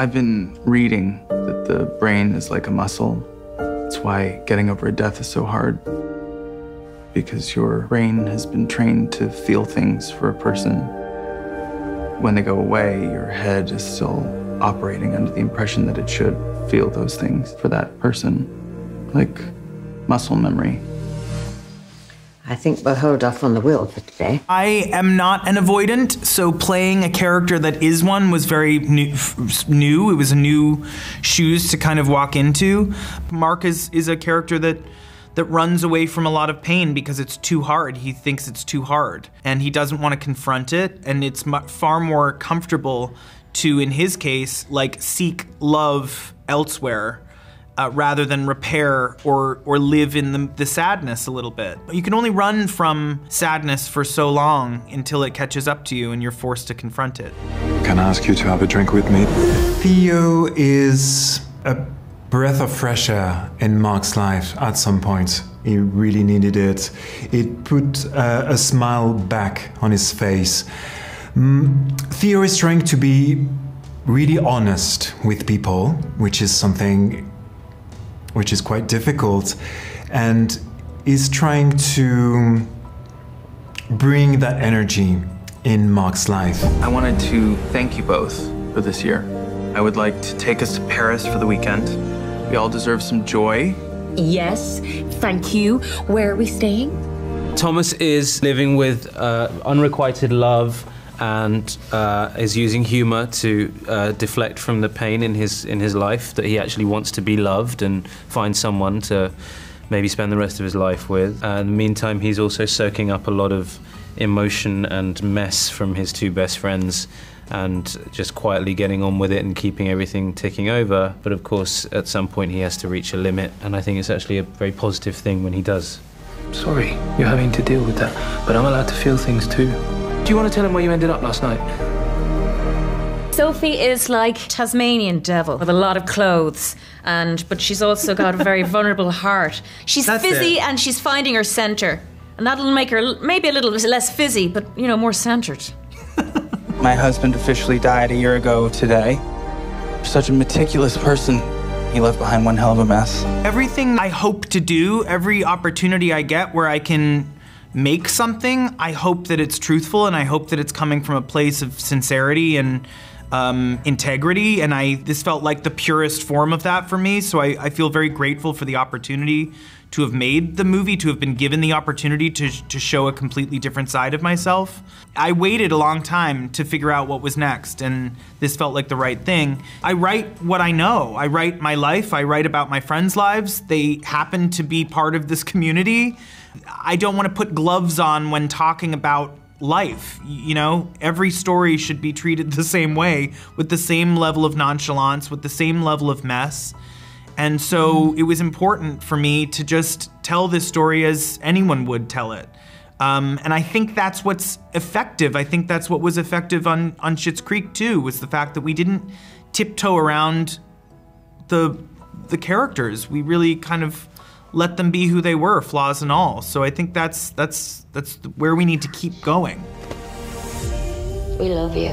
I've been reading that the brain is like a muscle. That's why getting over a death is so hard. Because your brain has been trained to feel things for a person. When they go away, your head is still operating under the impression that it should feel those things for that person, like muscle memory. I think we'll hold off on the will for today. I am not an avoidant, so playing a character that is one was very new. It was a new shoes to kind of walk into. Mark is a character that runs away from a lot of pain because it's too hard. He thinks it's too hard, and he doesn't want to confront it, and it's far more comfortable to, in his case, like seek love elsewhere. Rather than repair or live in the sadness a little bit. You can only run from sadness for so long until it catches up to you and you're forced to confront it. Can I ask you to have a drink with me? Theo is a breath of fresh air in Mark's life at some point. He really needed it. It put a smile back on his face. Theo is trying to be really honest with people, which is something which is quite difficult, and is trying to bring that energy in Mark's life. I wanted to thank you both for this year. I would like to take us to Paris for the weekend. We all deserve some joy. Yes, thank you. Where are we staying? Thomas is living with unrequited love and is using humor to deflect from the pain in his life, that he actually wants to be loved and find someone to maybe spend the rest of his life with. In the meantime, he's also soaking up a lot of emotion and mess from his two best friends and just quietly getting on with it and keeping everything ticking over. But of course, at some point he has to reach a limit, and I think it's actually a very positive thing when he does. Sorry you're having to deal with that, but I'm allowed to feel things too. Do you want to tell him where you ended up last night? Sophie is like Tasmanian devil with a lot of clothes, but she's also got a very vulnerable heart. She's fizzy and she's finding her centre, and that'll make her maybe a little less fizzy, but you know, more centered. My husband officially died a year ago today. Such a meticulous person. He left behind one hell of a mess. Everything I hope to do, every opportunity I get where I can make something, I hope that it's truthful, and I hope that it's coming from a place of sincerity and integrity, and this felt like the purest form of that for me, so I feel very grateful for the opportunity to have made the movie, to have been given the opportunity to show a completely different side of myself. I waited a long time to figure out what was next, and this felt like the right thing. I write what I know. I write my life. I write about my friends' lives. They happen to be part of this community. I don't want to put gloves on when talking about life, you know? Every story should be treated the same way, with the same level of nonchalance, with the same level of mess. And so it was important for me to just tell this story as anyone would tell it. And I think that's what's effective. I think that's what was effective on Schitt's Creek too, was the fact that we didn't tiptoe around the characters. We really kind of let them be who they were, flaws and all. So I think that's where we need to keep going. We love you.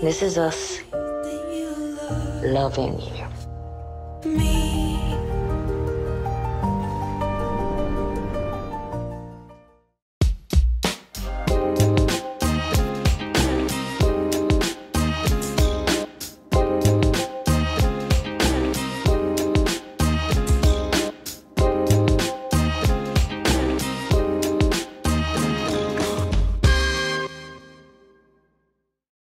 This is us loving you.